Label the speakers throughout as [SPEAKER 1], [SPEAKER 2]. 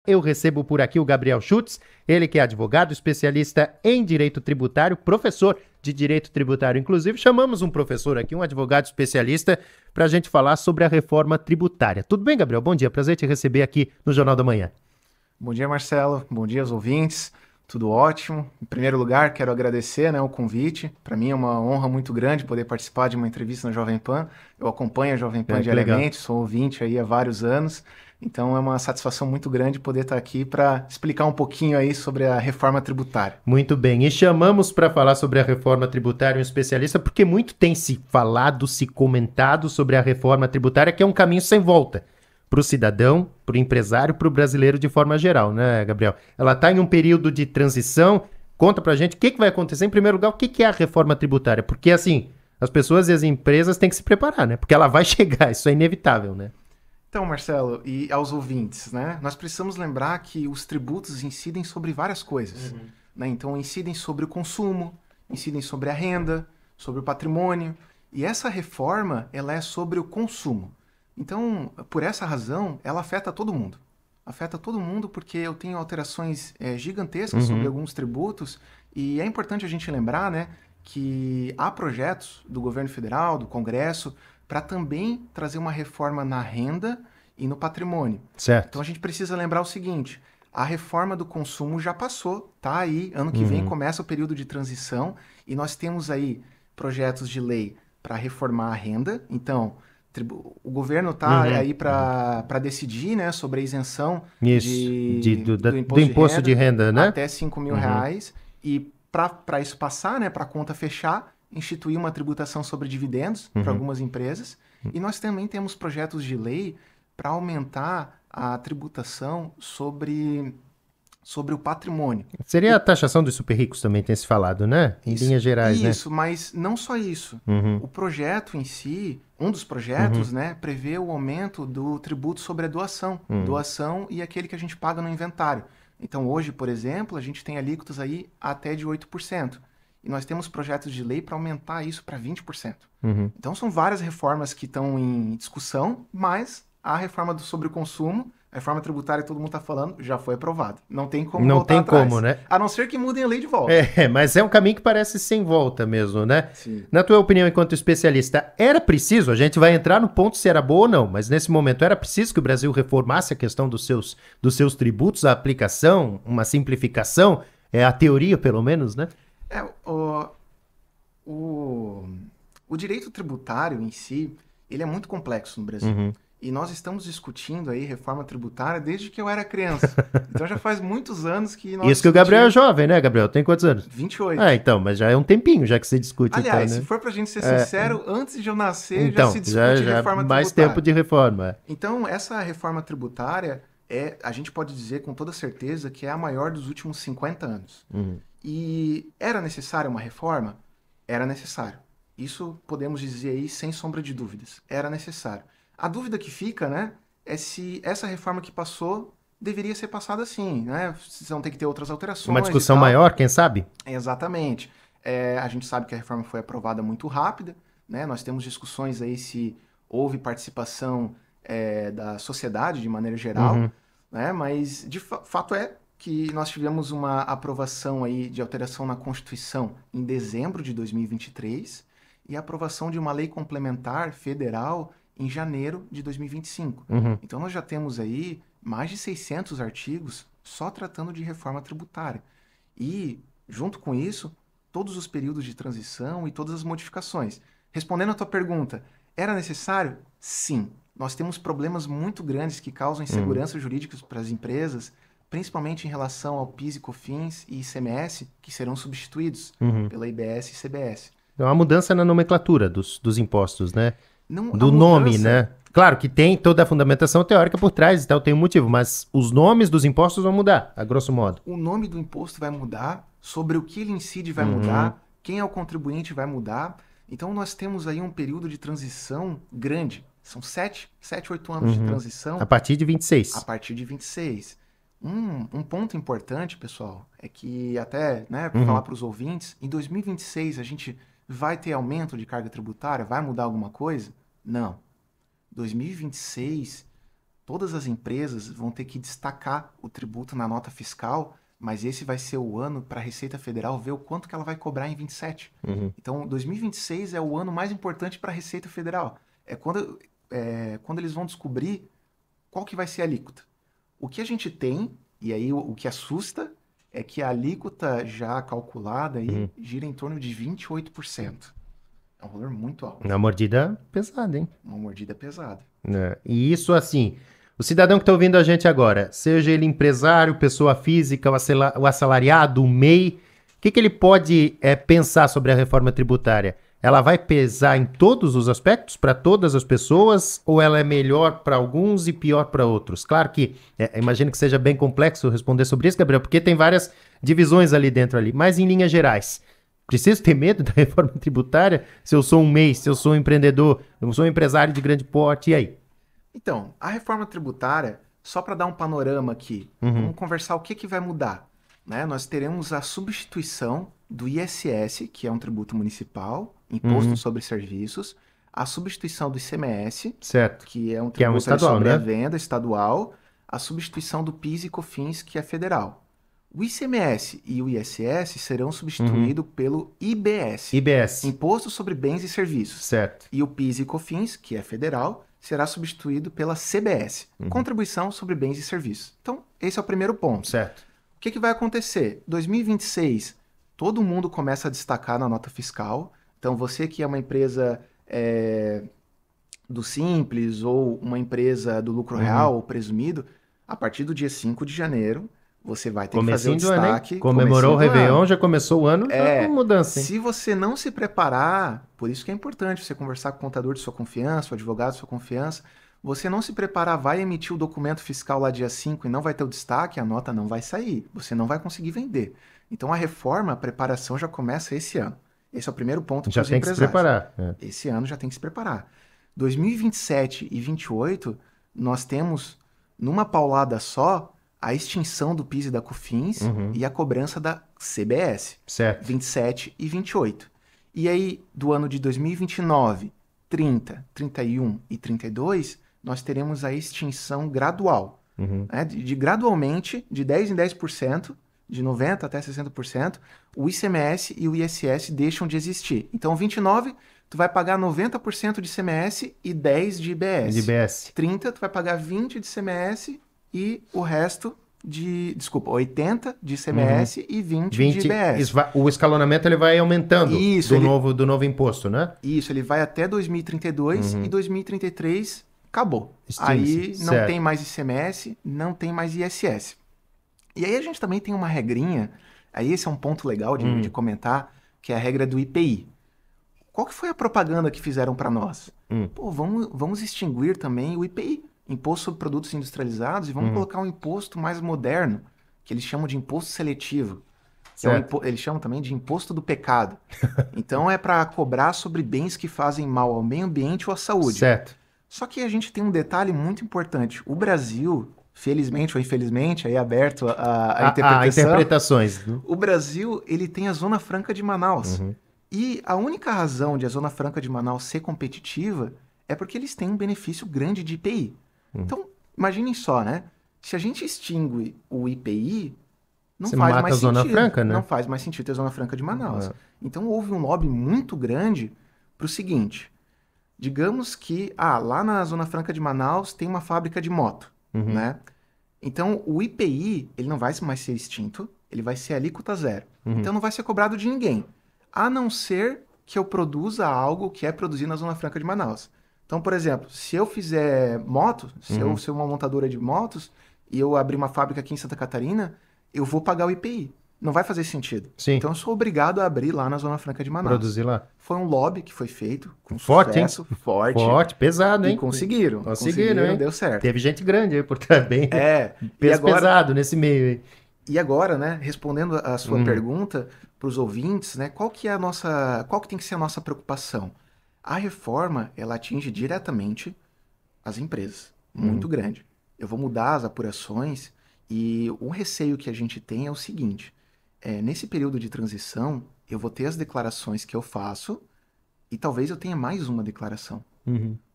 [SPEAKER 1] Eu recebo por aqui o Gabriel Schutz, ele que é advogado, especialista em direito tributário, professor de direito tributário. Inclusive, chamamos um professor aqui, um advogado especialista, para a gente falar sobre a reforma tributária. Tudo bem, Gabriel? Bom dia, prazer te receber aqui no Jornal da Manhã.
[SPEAKER 2] Bom dia, Marcelo. Bom dia aos ouvintes. Tudo ótimo. Em primeiro lugar, quero agradecer, o convite. Para mim é uma honra muito grande poder participar de uma entrevista na Jovem Pan. Eu acompanho a Jovem Pan diariamente, sou ouvinte aí há vários anos. Então é uma satisfação muito grande poder estar aqui para explicar um pouquinho aí sobre a reforma tributária.
[SPEAKER 1] Muito bem, e chamamos para falar sobre a reforma tributária um especialista porque muito tem se falado, se comentado sobre a reforma tributária, que é um caminho sem volta para o cidadão, para o empresário, para o brasileiro de forma geral, né, Gabriel? Ela está em um período de transição. Conta para a gente o que vai acontecer. Em primeiro lugar, o que é a reforma tributária? Porque, assim, as pessoas e as empresas têm que se preparar, né? Porque ela vai chegar, isso é inevitável, né?
[SPEAKER 2] Então, Marcelo, e aos ouvintes, nós precisamos lembrar que os tributos incidem sobre várias coisas. Então, incidem sobre o consumo, incidem sobre a renda, sobre o patrimônio. E essa reforma, ela é sobre o consumo. Então, por essa razão, ela afeta todo mundo. Afeta todo mundo porque eu tenho alterações gigantescas sobre alguns tributos. E é importante a gente lembrar, que há projetos do governo federal, do Congresso, para também trazer uma reforma na renda e no patrimônio.
[SPEAKER 1] Certo.
[SPEAKER 2] Então a gente precisa lembrar o seguinte, a reforma do consumo já passou, tá aí, ano que vem começa o período de transição e nós temos aí projetos de lei para reformar a renda. Então, o governo está aí para decidir sobre a isenção
[SPEAKER 1] do imposto de renda, né?
[SPEAKER 2] Até R$5.000 e para isso passar, para a conta fechar, instituir uma tributação sobre dividendos para algumas empresas. E nós também temos projetos de lei para aumentar a tributação sobre o patrimônio.
[SPEAKER 1] Seria a taxação dos super ricos também tem se falado, né? Em linhas gerais, né?
[SPEAKER 2] Isso, mas não só isso. O projeto em si, um dos projetos, prevê o aumento do tributo sobre a doação. Doação e aquele que a gente paga no inventário. Então hoje, por exemplo, a gente tem alíquotas aí até de 8%. E nós temos projetos de lei para aumentar isso para 20%. Então são várias reformas que estão em discussão, mas a reforma sobre o consumo, a reforma tributária que todo mundo está falando, já foi aprovada. Não tem como voltar atrás.
[SPEAKER 1] Não tem como, né?
[SPEAKER 2] A não ser que mudem a lei de volta.
[SPEAKER 1] Mas é um caminho que parece sem volta mesmo, né?
[SPEAKER 2] Sim.
[SPEAKER 1] Na tua opinião, enquanto especialista, era preciso, a gente vai entrar no ponto se era boa ou não, mas nesse momento era preciso que o Brasil reformasse a questão dos seus tributos, a aplicação, uma simplificação, a teoria pelo menos, né?
[SPEAKER 2] O direito tributário em si, ele é muito complexo no Brasil. E nós estamos discutindo aí reforma tributária desde que eu era criança. Então já faz muitos anos que nós
[SPEAKER 1] Isso que o Gabriel é jovem, né, Gabriel? Tem quantos anos?
[SPEAKER 2] 28.
[SPEAKER 1] Então, mas já é um tempinho já que você discute.
[SPEAKER 2] Aliás,
[SPEAKER 1] então, né?
[SPEAKER 2] Se for pra gente ser sincero, antes de eu nascer
[SPEAKER 1] então,
[SPEAKER 2] já se discute reforma tributária.
[SPEAKER 1] Mais tempo de reforma.
[SPEAKER 2] Então, essa reforma tributária, a gente pode dizer com toda certeza que é a maior dos últimos 50 anos. E era necessária uma reforma? Era necessário. Isso podemos dizer aí sem sombra de dúvidas. Era necessário. A dúvida que fica, é se essa reforma que passou deveria ser passada assim, Vocês vão ter que ter outras alterações.
[SPEAKER 1] Uma discussão maior, quem sabe?
[SPEAKER 2] Exatamente. A gente sabe que a reforma foi aprovada muito rápida, Nós temos discussões aí se houve participação da sociedade de maneira geral, Mas de fato é que nós tivemos uma aprovação aí de alteração na Constituição em dezembro de 2023 e a aprovação de uma lei complementar federal em janeiro de 2025. Então nós já temos aí mais de 600 artigos só tratando de reforma tributária. E, junto com isso, todos os períodos de transição e todas as modificações. Respondendo à tua pergunta, era necessário? Sim. Nós temos problemas muito grandes que causam insegurança jurídica para as empresas, principalmente em relação ao PIS e COFINS e ICMS, que serão substituídos pela IBS e CBS.
[SPEAKER 1] Então, a mudança na nomenclatura dos impostos, né?
[SPEAKER 2] Do
[SPEAKER 1] nome, né? Claro que tem toda a fundamentação teórica por trás, então tem um motivo, mas os nomes dos impostos vão mudar, a grosso modo.
[SPEAKER 2] O nome do imposto vai mudar, sobre o que ele incide vai mudar, quem é o contribuinte vai mudar. Então nós temos aí um período de transição grande. São 7, 8 anos de transição.
[SPEAKER 1] A partir de 26.
[SPEAKER 2] A partir de 26. Um ponto importante, pessoal, é que até, para falar para os ouvintes, em 2026 a gente vai ter aumento de carga tributária? Vai mudar alguma coisa? Não. 2026, todas as empresas vão ter que destacar o tributo na nota fiscal, mas esse vai ser o ano para a Receita Federal ver o quanto que ela vai cobrar em 27. Então, 2026 é o ano mais importante para a Receita Federal. É quando eles vão descobrir qual que vai ser a alíquota. O que a gente tem, e aí o que assusta, é que a alíquota já calculada aí gira em torno de 28%. É um valor muito alto.
[SPEAKER 1] Uma mordida pesada, hein?
[SPEAKER 2] Uma mordida pesada.
[SPEAKER 1] E isso, assim, o cidadão que está ouvindo a gente agora, seja ele empresário, pessoa física, o assalariado, o MEI, o que ele pode pensar sobre a reforma tributária? Ela vai pesar em todos os aspectos, para todas as pessoas, ou ela é melhor para alguns e pior para outros? Claro que, imagino que seja bem complexo responder sobre isso, Gabriel, porque tem várias divisões ali dentro, mas em linhas gerais. Preciso ter medo da reforma tributária? Se eu sou um MEI, se eu sou um empreendedor, eu sou um empresário de grande porte, e aí?
[SPEAKER 2] Então, a reforma tributária, só para dar um panorama aqui, vamos conversar o que vai mudar. Né? Nós teremos a substituição do ISS, que é um tributo municipal, Imposto sobre Serviços, a substituição do ICMS,
[SPEAKER 1] certo,
[SPEAKER 2] que é um tributo
[SPEAKER 1] estadual,
[SPEAKER 2] sobre
[SPEAKER 1] né?
[SPEAKER 2] a venda estadual, a substituição do PIS e COFINS, que é federal. O ICMS e o ISS serão substituídos pelo IBS, Imposto sobre Bens e Serviços.
[SPEAKER 1] Certo.
[SPEAKER 2] E o PIS e COFINS, que é federal, será substituído pela CBS, Contribuição sobre Bens e Serviços. Então, esse é o primeiro ponto.
[SPEAKER 1] Certo.
[SPEAKER 2] O que vai acontecer? 2026, todo mundo começa a destacar na nota fiscal. Então, você que é uma empresa do Simples ou uma empresa do lucro real ou presumido, a partir do dia 5 de janeiro, você vai ter que fazer o destaque.
[SPEAKER 1] Comemorou o Réveillon, já começou o ano, tá com mudança. Hein?
[SPEAKER 2] Se você não se preparar, por isso que é importante você conversar com o contador de sua confiança, o advogado de sua confiança, você não se preparar, vai emitir o documento fiscal lá dia 5 e não vai ter o destaque, a nota não vai sair, você não vai conseguir vender. Então a reforma, a preparação já começa esse ano. Esse é o primeiro ponto para os empresários.
[SPEAKER 1] Já tem que se preparar.
[SPEAKER 2] Esse ano já tem que se preparar. 2027 e 2028, nós temos, numa paulada só, a extinção do PIS e da COFINS e a cobrança da CBS.
[SPEAKER 1] Certo.
[SPEAKER 2] 27 e 28. E aí, do ano de 2029, 30, 31 e 32, nós teremos a extinção gradual. Né? Gradualmente, de 10 em 10%, de 90% até 60%, o ICMS e o ISS deixam de existir. Então, 29, tu vai pagar 90% de ICMS e 10% de IBS. 30, tu vai pagar 20% de ICMS e o resto de... Desculpa, 80% de ICMS e 20% de IBS.
[SPEAKER 1] O escalonamento ele vai aumentando do novo imposto, né?
[SPEAKER 2] Isso, ele vai até 2032 e 2033 acabou.
[SPEAKER 1] Extingue-se.
[SPEAKER 2] Aí não tem mais ICMS, não tem mais ISS. E aí a gente também tem uma regrinha, aí esse é um ponto legal de comentar, que é a regra do IPI. Qual que foi a propaganda que fizeram para nós? Pô, vamos extinguir também o IPI, Imposto sobre Produtos Industrializados, e vamos colocar um imposto mais moderno, que eles chamam de imposto seletivo. Eles chamam também de imposto do pecado. Então é para cobrar sobre bens que fazem mal ao meio ambiente ou à saúde.
[SPEAKER 1] Certo.
[SPEAKER 2] Só que a gente tem um detalhe muito importante. O Brasil, felizmente ou infelizmente, aí aberto a interpretação.
[SPEAKER 1] Interpretações.
[SPEAKER 2] O Brasil, ele tem a Zona Franca de Manaus. E a única razão de a Zona Franca de Manaus ser competitiva é porque eles têm um benefício grande de IPI. Então, imaginem só, né? Se a gente extingue o IPI, não faz mais sentido.
[SPEAKER 1] Zona Franca, né?
[SPEAKER 2] Não faz mais sentido ter a Zona Franca de Manaus. Então, houve um lobby muito grande para o seguinte. Digamos que, lá na Zona Franca de Manaus tem uma fábrica de moto, né? Então, o IPI, ele não vai mais ser extinto, ele vai ser alíquota zero. Então, não vai ser cobrado de ninguém, a não ser que eu produza algo que é produzido na Zona Franca de Manaus. Então, por exemplo, se eu fizer moto, se eu ser uma montadora de motos e eu abrir uma fábrica aqui em Santa Catarina, eu vou pagar o IPI. Não vai fazer sentido.
[SPEAKER 1] Sim.
[SPEAKER 2] Então, eu sou obrigado a abrir lá na Zona Franca de Manaus.
[SPEAKER 1] Produzir lá.
[SPEAKER 2] Foi um lobby que foi feito com
[SPEAKER 1] sucesso.
[SPEAKER 2] Forte,
[SPEAKER 1] pesado, hein?
[SPEAKER 2] E conseguiram,
[SPEAKER 1] hein?
[SPEAKER 2] Deu certo.
[SPEAKER 1] Teve gente grande aí por trás, bem peso
[SPEAKER 2] agora,
[SPEAKER 1] pesado nesse meio aí.
[SPEAKER 2] E agora, né, respondendo a sua pergunta para os ouvintes, né, qual que tem que ser a nossa preocupação? A reforma, ela atinge diretamente as empresas, muito grande. Eu vou mudar as apurações e o receio que a gente tem é o seguinte, nesse período de transição, eu vou ter as declarações que eu faço e talvez eu tenha mais uma declaração.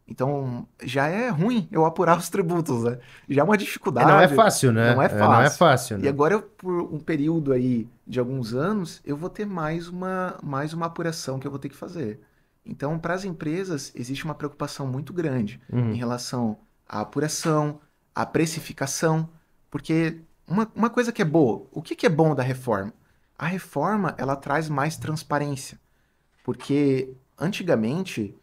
[SPEAKER 2] Então, já é ruim eu apurar os tributos, né? Já é uma dificuldade.
[SPEAKER 1] Não é fácil, né?
[SPEAKER 2] Não é
[SPEAKER 1] Não é
[SPEAKER 2] fácil.
[SPEAKER 1] fácil,
[SPEAKER 2] E
[SPEAKER 1] né?
[SPEAKER 2] agora, por um período aí de alguns anos, eu vou ter mais uma apuração que eu vou ter que fazer. Então, para as empresas, existe uma preocupação muito grande em
[SPEAKER 1] Uhum.
[SPEAKER 2] relação à apuração, à precificação, porque uma coisa que é boa, o que que é bom da reforma? A reforma, ela traz mais transparência. Porque antigamente,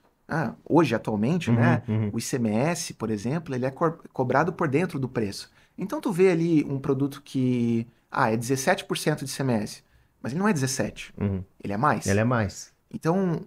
[SPEAKER 2] hoje, atualmente,
[SPEAKER 1] Uhum,
[SPEAKER 2] né,
[SPEAKER 1] uhum.
[SPEAKER 2] o ICMS, por exemplo, ele é cobrado por dentro do preço. Então tu vê ali um produto que, é 17% de ICMS, mas ele não é 17,
[SPEAKER 1] Uhum.
[SPEAKER 2] ele é
[SPEAKER 1] Ela
[SPEAKER 2] mais.
[SPEAKER 1] é mais.
[SPEAKER 2] Então,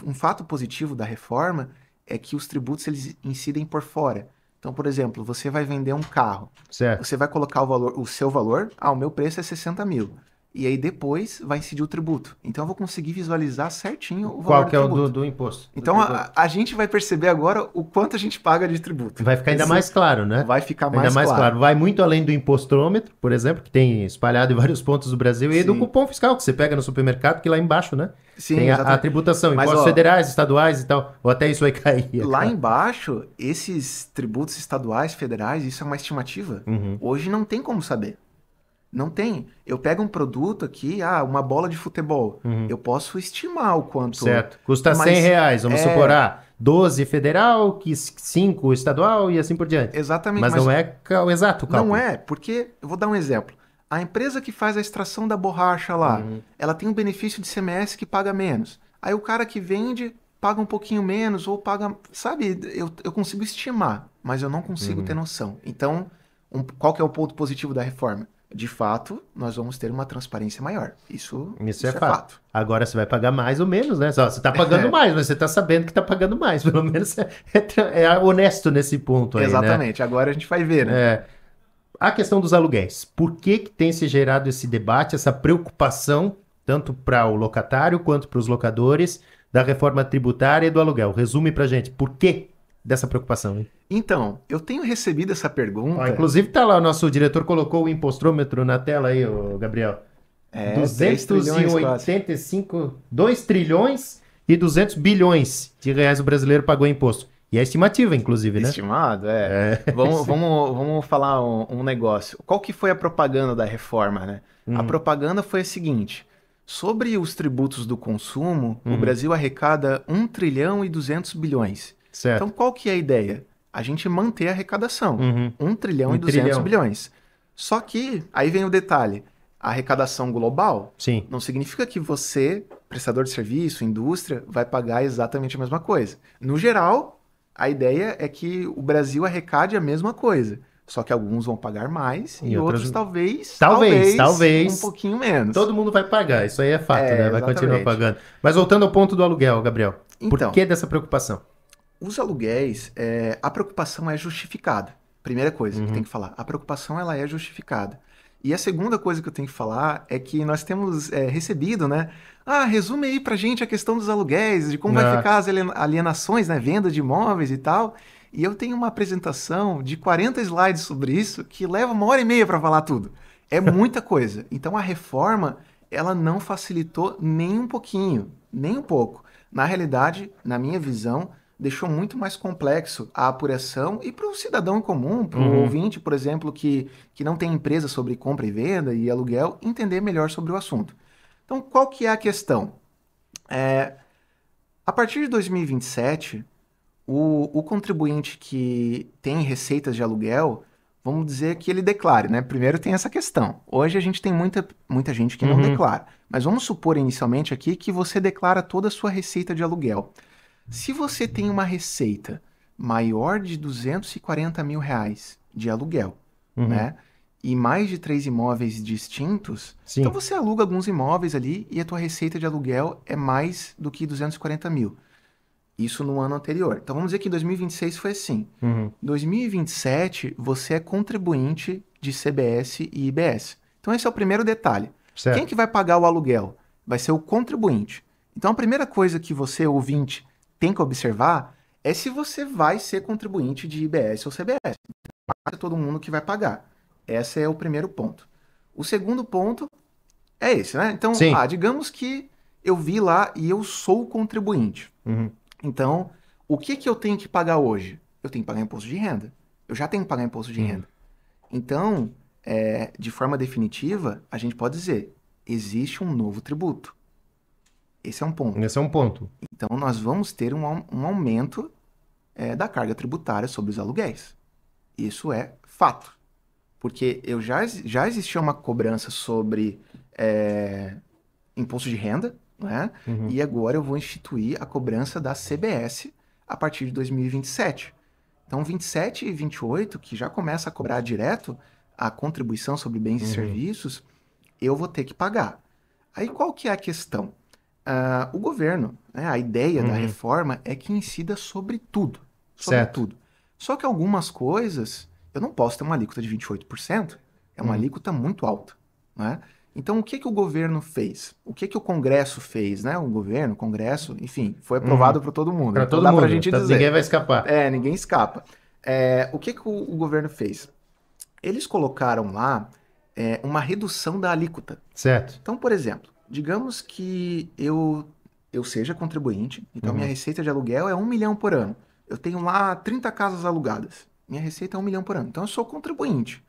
[SPEAKER 2] um fato positivo da reforma é que os tributos eles incidem por fora. Então, por exemplo, você vai vender um carro,
[SPEAKER 1] Certo.
[SPEAKER 2] você vai colocar o seu valor, o meu preço é 60 mil. E aí depois vai incidir o tributo. Então eu vou conseguir visualizar certinho o valor
[SPEAKER 1] Qual
[SPEAKER 2] do
[SPEAKER 1] que é o do,
[SPEAKER 2] tributo.
[SPEAKER 1] do imposto? Do
[SPEAKER 2] Então
[SPEAKER 1] tributo.
[SPEAKER 2] a gente vai perceber agora o quanto a gente paga de tributo.
[SPEAKER 1] Vai ficar ainda
[SPEAKER 2] Isso
[SPEAKER 1] mais claro, né?
[SPEAKER 2] vai ficar
[SPEAKER 1] Ainda
[SPEAKER 2] mais
[SPEAKER 1] mais
[SPEAKER 2] claro.
[SPEAKER 1] claro. Vai muito além do impostômetro, por exemplo, que tem espalhado em vários pontos do Brasil, e do
[SPEAKER 2] Sim,
[SPEAKER 1] cupom fiscal que você pega no supermercado, que lá embaixo, né?
[SPEAKER 2] sim,
[SPEAKER 1] Tem a
[SPEAKER 2] exatamente.
[SPEAKER 1] tributação,
[SPEAKER 2] Mas
[SPEAKER 1] impostos
[SPEAKER 2] ó,
[SPEAKER 1] federais, estaduais e tal. Ou até isso vai cair, é
[SPEAKER 2] lá
[SPEAKER 1] claro.
[SPEAKER 2] embaixo, esses tributos estaduais, federais, isso é uma estimativa.
[SPEAKER 1] Uhum.
[SPEAKER 2] Hoje não tem como saber. Não tem. Eu pego um produto aqui, uma bola de futebol.
[SPEAKER 1] Uhum.
[SPEAKER 2] Eu posso estimar o quanto.
[SPEAKER 1] Certo. Custa 100
[SPEAKER 2] Mas
[SPEAKER 1] reais, vamos supor,
[SPEAKER 2] é.
[SPEAKER 1] 12 federal, 5 estadual e assim por diante.
[SPEAKER 2] Exatamente,
[SPEAKER 1] Mas
[SPEAKER 2] mas
[SPEAKER 1] não é o exato
[SPEAKER 2] não
[SPEAKER 1] cálculo.
[SPEAKER 2] é, porque eu vou dar um exemplo. A empresa que faz a extração da borracha lá,
[SPEAKER 1] Uhum.
[SPEAKER 2] ela tem um benefício de CMS que paga menos. Aí o cara que vende paga um pouquinho menos ou paga, sabe, eu consigo estimar, mas eu não consigo ter
[SPEAKER 1] Uhum.
[SPEAKER 2] noção. Então, qual que é o ponto positivo da reforma? De fato, nós vamos ter uma transparência maior.
[SPEAKER 1] Isso é
[SPEAKER 2] Isso é
[SPEAKER 1] fato.
[SPEAKER 2] fato.
[SPEAKER 1] Agora você vai pagar mais ou menos, né? Você está pagando mais, mas você está sabendo que está pagando mais. Pelo menos é honesto nesse ponto aí, né?
[SPEAKER 2] Exatamente. Agora a gente vai ver, né?
[SPEAKER 1] A questão dos aluguéis. Por que tem se gerado esse debate, essa preocupação, tanto para o locatário quanto para os locadores, da reforma tributária e do aluguel? Resume para gente. Por que dessa preocupação, hein?
[SPEAKER 2] Então, eu tenho recebido essa
[SPEAKER 1] Ó,
[SPEAKER 2] pergunta.
[SPEAKER 1] inclusive tá lá, o nosso diretor colocou o impostrômetro na tela aí, ô Gabriel.
[SPEAKER 2] 3 trilhões quase.
[SPEAKER 1] 285, 2 trilhões e 200 bilhões de reais o brasileiro pagou em imposto. E é estimativa, inclusive, né?
[SPEAKER 2] Estimado, é.
[SPEAKER 1] É.
[SPEAKER 2] Vamos falar um negócio. Qual que foi a propaganda da reforma, né? A
[SPEAKER 1] Uhum,
[SPEAKER 2] propaganda foi a seguinte: sobre os tributos do consumo, o
[SPEAKER 1] uhum,
[SPEAKER 2] Brasil arrecada 1 trilhão e 200 bilhões. Então,
[SPEAKER 1] certo.
[SPEAKER 2] qual que é a ideia? A gente manter a arrecadação,
[SPEAKER 1] Uhum,
[SPEAKER 2] 1 trilhão
[SPEAKER 1] um
[SPEAKER 2] e 200
[SPEAKER 1] trilhão.
[SPEAKER 2] bilhões. Só que, aí vem o detalhe, a arrecadação global
[SPEAKER 1] Sim.
[SPEAKER 2] não significa que você, prestador de serviço, indústria, vai pagar exatamente a mesma coisa. No geral, a ideia é que o Brasil arrecade a mesma coisa. Só que alguns vão pagar mais
[SPEAKER 1] E
[SPEAKER 2] e
[SPEAKER 1] outras.
[SPEAKER 2] outros
[SPEAKER 1] Talvez,
[SPEAKER 2] um
[SPEAKER 1] talvez.
[SPEAKER 2] pouquinho menos.
[SPEAKER 1] Todo mundo vai pagar, isso aí é fato,
[SPEAKER 2] É,
[SPEAKER 1] né? Vai continuar
[SPEAKER 2] exatamente.
[SPEAKER 1] pagando. Mas voltando ao ponto do aluguel, Gabriel. Por
[SPEAKER 2] Então,
[SPEAKER 1] que dessa preocupação?
[SPEAKER 2] os aluguéis, a preocupação é justificada. Primeira coisa que tem
[SPEAKER 1] Uhum.
[SPEAKER 2] que falar, a preocupação ela é justificada. E a segunda coisa que eu tenho que falar é que nós temos recebido, né? Resume aí pra gente a questão dos aluguéis, de como vai
[SPEAKER 1] Ah,
[SPEAKER 2] ficar as alienações, né? Venda de imóveis e tal. E eu tenho uma apresentação de 40 slides sobre isso que leva 1 hora e meia para falar tudo. É muita coisa. Então a reforma, ela não facilitou nem um pouquinho, nem um pouco. Na realidade, na minha visão, deixou muito mais complexo a apuração e para o cidadão comum, para o
[SPEAKER 1] uhum.
[SPEAKER 2] ouvinte, por exemplo, que não tem empresa sobre compra e venda e aluguel, entender melhor sobre o assunto. Então, qual que é a questão? A partir de 2027, o contribuinte que tem receitas de aluguel, vamos dizer que ele declare, né? Primeiro tem essa questão. Hoje a gente tem muita gente que não
[SPEAKER 1] Uhum.
[SPEAKER 2] declara. Mas vamos supor inicialmente aqui que você declara toda a sua receita de aluguel. Se você tem uma receita maior de 240 mil reais de aluguel,
[SPEAKER 1] Uhum.
[SPEAKER 2] né? E mais de 3 imóveis distintos, então
[SPEAKER 1] Sim.
[SPEAKER 2] você aluga alguns imóveis ali e a tua receita de aluguel é mais do que 240 mil. Isso no ano anterior. Então vamos dizer que em 2026 foi assim.
[SPEAKER 1] Uhum.
[SPEAKER 2] 2027 você é contribuinte de CBS e IBS. Então esse é o primeiro detalhe. Quem
[SPEAKER 1] Certo.
[SPEAKER 2] que vai pagar o aluguel? Vai ser o contribuinte. Então a primeira coisa que você, ouvinte, tem que observar é se você vai ser contribuinte de IBS ou CBS. Não é todo mundo que vai pagar. Esse é o primeiro ponto. O segundo ponto é esse, né? Então,
[SPEAKER 1] Sim.
[SPEAKER 2] digamos que eu vi lá e eu sou o contribuinte.
[SPEAKER 1] Uhum.
[SPEAKER 2] Então, O que eu tenho que pagar hoje? Eu tenho que pagar imposto de renda. Eu já tenho que pagar imposto de renda. Então, de forma definitiva, a gente pode dizer, existe um novo tributo. Esse é um ponto.
[SPEAKER 1] Esse é um ponto.
[SPEAKER 2] Então, nós vamos ter um aumento da carga tributária sobre os aluguéis. Isso é fato. Porque já existia uma cobrança sobre imposto de renda, né? E agora eu vou instituir a cobrança da CBS a partir de 2027. Então, 27 e 28, que já começa a cobrar direto a contribuição sobre bens e serviços, eu vou ter que pagar. Aí qual que é a questão? O governo, né, a ideia da reforma é que incida sobre tudo. Sobre
[SPEAKER 1] Certo.
[SPEAKER 2] tudo. Só que algumas coisas, eu não posso ter uma alíquota de 28%. É uma alíquota muito alta, né? Então, o que o governo fez? O que o Congresso fez, né? O governo, o Congresso, enfim, foi aprovado para todo mundo.
[SPEAKER 1] Para
[SPEAKER 2] Então,
[SPEAKER 1] todo
[SPEAKER 2] dá
[SPEAKER 1] mundo.
[SPEAKER 2] pra gente dizer.
[SPEAKER 1] Ninguém vai escapar.
[SPEAKER 2] Ninguém escapa. O que o governo fez? Eles colocaram lá uma redução da alíquota.
[SPEAKER 1] Certo.
[SPEAKER 2] Então, por exemplo, digamos que eu seja contribuinte, então minha receita de aluguel é 1 milhão por ano. Eu tenho lá 30 casas alugadas. Minha receita é 1 milhão por ano. Então, eu sou contribuinte.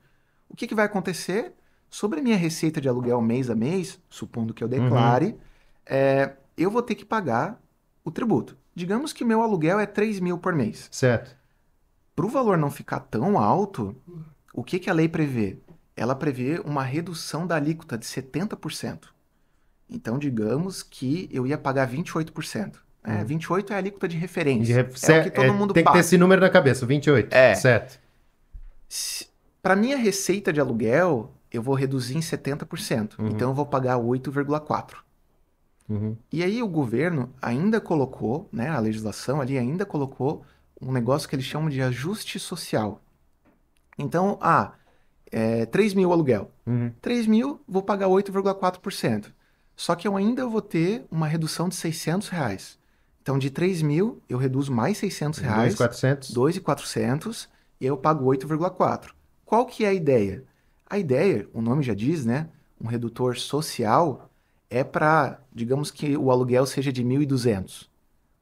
[SPEAKER 2] O que vai acontecer? Sobre a minha receita de aluguel mês a mês, supondo que eu declare, eu vou ter que pagar o tributo. Digamos que meu aluguel é 3 mil por mês.
[SPEAKER 1] Certo.
[SPEAKER 2] Para o valor não ficar tão alto, o que a lei prevê? Ela prevê uma redução da alíquota de 70%. Então, digamos que eu ia pagar 28%. 28% é a alíquota de referência. É o que todo mundo
[SPEAKER 1] tem
[SPEAKER 2] paga.
[SPEAKER 1] que ter esse número na cabeça, 28. Certo.
[SPEAKER 2] Para minha receita de aluguel, eu vou reduzir em 70%. Então, eu vou pagar 8,4%. E aí o governo ainda colocou, né, a legislação ali ainda colocou um negócio que eles chamam de ajuste social. Então, 3 mil aluguel. 3 mil, vou pagar 8,4%. Só que eu ainda vou ter uma redução de R$600. Então, de 3 mil, eu reduzo mais R$600.
[SPEAKER 1] 2.400.
[SPEAKER 2] 2.400 e eu pago 8,4%. Qual que é a ideia? A ideia, o nome já diz, né? Um redutor social é para, digamos que o aluguel seja de 1.200.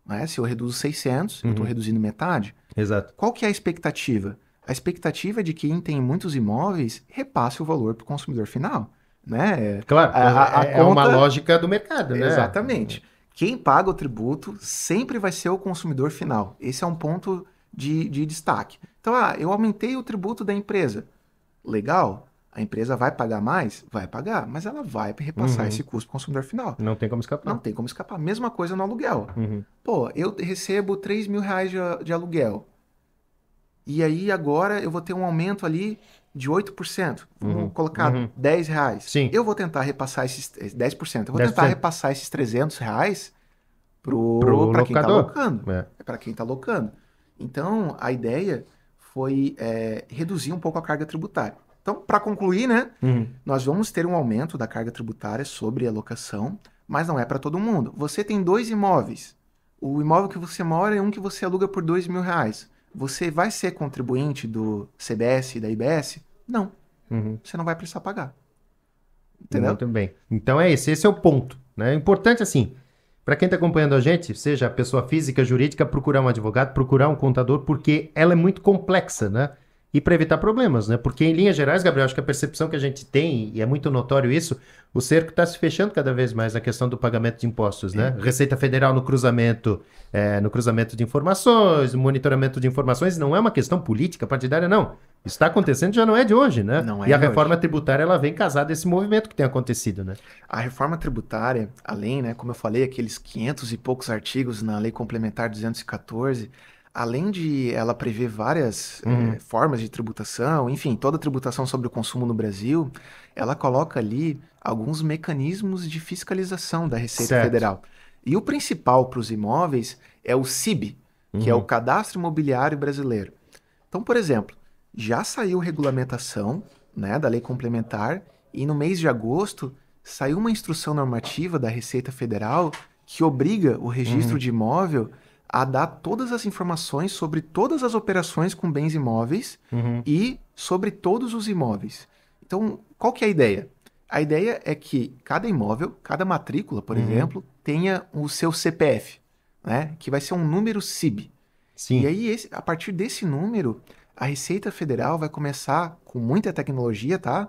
[SPEAKER 2] Né? Se eu reduzo 600, eu estou reduzindo metade.
[SPEAKER 1] Exato.
[SPEAKER 2] Qual que é a expectativa? A expectativa é de que quem tem muitos imóveis repasse o valor para o consumidor final. Né?
[SPEAKER 1] Claro, é uma lógica do mercado, né?
[SPEAKER 2] Exatamente. Quem paga o tributo sempre vai ser o consumidor final. Esse é um ponto de destaque. Então, eu aumentei o tributo da empresa. Legal, a empresa vai pagar mais? Vai pagar, mas ela vai repassar esse custo para o consumidor final.
[SPEAKER 1] Não tem como escapar.
[SPEAKER 2] Não tem como escapar. Mesma coisa no aluguel. Pô, eu recebo R$3 mil de aluguel. E aí agora eu vou ter um aumento ali de 8%. Vamos colocar R$10.
[SPEAKER 1] Sim.
[SPEAKER 2] Eu vou tentar repassar esses 10%. Eu vou tentar repassar esses R$300 para quem está locando. Para quem está locando. Então, a ideia foi reduzir um pouco a carga tributária. Então, para concluir, né, nós vamos ter um aumento da carga tributária sobre a locação, mas não é para todo mundo. Você tem 2 imóveis. O imóvel que você mora é um que você aluga por R$2 mil. Você vai ser contribuinte do CBS e da IBS? Não. Você não vai precisar pagar. Entendeu?
[SPEAKER 1] Muito bem. Então esse é o ponto, né? É importante, assim, para quem está acompanhando a gente, seja pessoa física, jurídica, procurar um advogado, procurar um contador, porque ela é muito complexa, né? E para evitar problemas, né? Porque em linhas gerais, Gabriel, acho que a percepção que a gente tem, e é muito notório isso, o cerco está se fechando cada vez mais na questão do pagamento de impostos, né? Receita Federal no cruzamento de informações, monitoramento de informações, não é uma questão política, partidária, não. Isso está acontecendo, já não é de hoje, né?
[SPEAKER 2] Não é
[SPEAKER 1] e a
[SPEAKER 2] de
[SPEAKER 1] reforma
[SPEAKER 2] hoje.
[SPEAKER 1] tributária, ela vem casada esse movimento que tem acontecido, né?
[SPEAKER 2] A reforma tributária, além, né, como eu falei, aqueles 500 e poucos artigos na Lei Complementar 214, além de ela prever várias formas de tributação, enfim, toda a tributação sobre o consumo no Brasil, ela coloca ali alguns mecanismos de fiscalização da Receita Federal. E o principal para os imóveis é o CIB, que é o Cadastro Imobiliário Brasileiro. Então, por exemplo, já saiu regulamentação, né, da Lei Complementar e no mês de agosto saiu uma instrução normativa da Receita Federal que obriga o registro de imóvel a dar todas as informações sobre todas as operações com bens imóveis e sobre todos os imóveis. Então, qual que é a ideia? A ideia é que cada imóvel, cada matrícula, por exemplo, tenha o seu CPF, né? Que vai ser um número CIB.
[SPEAKER 1] Sim.
[SPEAKER 2] E aí, a partir desse número, a Receita Federal vai começar com muita tecnologia, tá?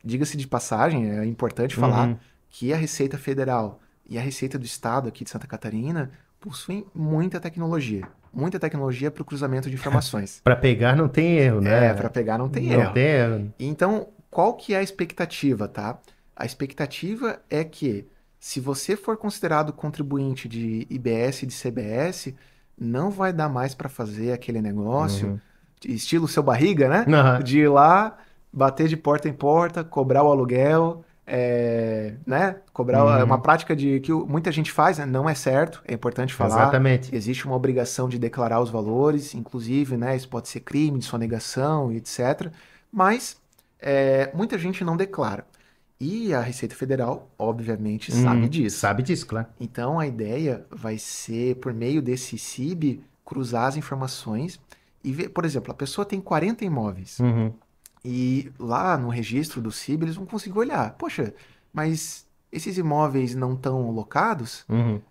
[SPEAKER 2] Diga-se de passagem, é importante falar que a Receita Federal e a Receita do Estado aqui de Santa Catarina possuem muita tecnologia. Muita tecnologia para o cruzamento de informações.
[SPEAKER 1] Para pegar não tem erro, né?
[SPEAKER 2] Para pegar não tem
[SPEAKER 1] Não
[SPEAKER 2] erro.
[SPEAKER 1] tem erro.
[SPEAKER 2] Então, qual que é a expectativa, tá? A expectativa é que, se você for considerado contribuinte de IBS e de CBS, não vai dar mais para fazer aquele negócio, estilo seu barriga, né? De ir lá, bater de porta em porta, cobrar o aluguel, né? Cobrar uma prática que muita gente faz, né? Não é certo, é importante falar.
[SPEAKER 1] Exatamente.
[SPEAKER 2] Existe uma obrigação de declarar os valores, inclusive, né? Isso pode ser crime de sonegação, etc. Mas muita gente não declara. E a Receita Federal, obviamente, sabe disso.
[SPEAKER 1] Sabe disso, claro.
[SPEAKER 2] Então, a ideia vai ser, por meio desse CIB, cruzar as informações e ver, por exemplo, a pessoa tem 40 imóveis. E lá no registro do CIB, eles vão conseguir olhar. Poxa, mas esses imóveis não estão locados,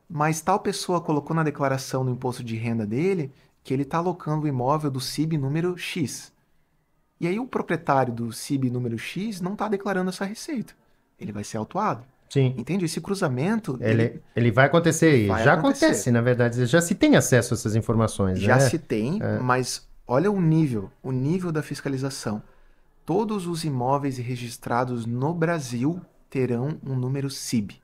[SPEAKER 2] mas tal pessoa colocou na declaração do imposto de renda dele que ele está alocando o imóvel do CIB número X. E aí o proprietário do CIB número X não está declarando essa receita. Ele vai ser autuado.
[SPEAKER 1] Sim.
[SPEAKER 2] Entende? Esse cruzamento...
[SPEAKER 1] Ele vai acontecer. Já
[SPEAKER 2] acontecer.
[SPEAKER 1] acontece, na verdade. Já se tem acesso a essas informações,
[SPEAKER 2] Já
[SPEAKER 1] né?
[SPEAKER 2] se tem, mas olha o nível da fiscalização. Todos os imóveis registrados no Brasil terão um número CIB.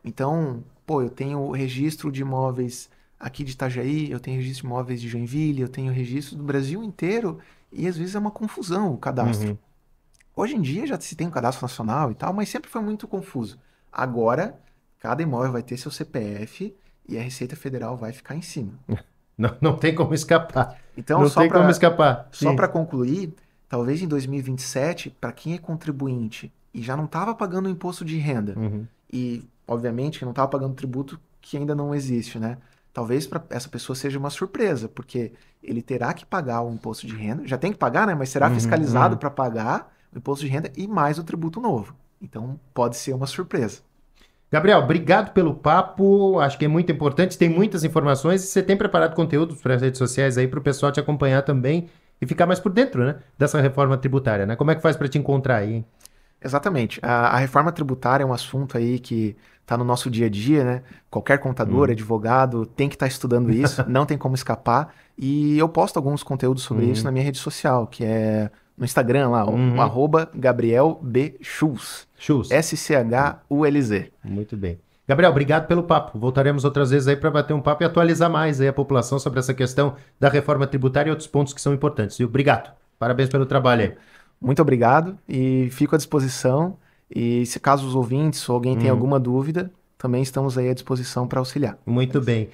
[SPEAKER 2] Então, eu tenho o registro de imóveis aqui de Itajaí, eu tenho registro de imóveis de Joinville, eu tenho registro do Brasil inteiro, e às vezes é uma confusão o cadastro. Hoje em dia já se tem um cadastro nacional e tal, mas sempre foi muito confuso. Agora, cada imóvel vai ter seu CPF e a Receita Federal vai ficar em cima.
[SPEAKER 1] Não tem como escapar.
[SPEAKER 2] Então,
[SPEAKER 1] não tem como escapar.
[SPEAKER 2] Só para concluir, talvez em 2027, para quem é contribuinte e já não estava pagando o imposto de renda, e, obviamente, não estava pagando tributo que ainda não existe, né? Talvez para essa pessoa seja uma surpresa, porque ele terá que pagar o imposto de renda, já tem que pagar, né? Mas será fiscalizado para pagar o imposto de renda e mais o tributo novo. Então, pode ser uma surpresa.
[SPEAKER 1] Gabriel, obrigado pelo papo, acho que é muito importante, tem muitas informações e você tem preparado conteúdos para as redes sociais aí para o pessoal te acompanhar também e ficar mais por dentro, né, dessa reforma tributária, né? Como é que faz para te encontrar aí, hein?
[SPEAKER 2] Exatamente. A reforma tributária é um assunto aí que está no nosso dia a dia, né? Qualquer contador, advogado tem que estar estudando isso, não tem como escapar. E eu posto alguns conteúdos sobre isso na minha rede social, que é no Instagram lá, o @GabrielBSchulz. SCHULZ.
[SPEAKER 1] Muito bem. Gabriel, obrigado pelo papo. Voltaremos outras vezes aí para bater um papo e atualizar mais aí a população sobre essa questão da reforma tributária e outros pontos que são importantes. E obrigado. Parabéns pelo trabalho aí.
[SPEAKER 2] Muito obrigado e fico à disposição. E se caso os ouvintes ou alguém tenha alguma dúvida, também estamos aí à disposição para auxiliar.
[SPEAKER 1] Muito bem.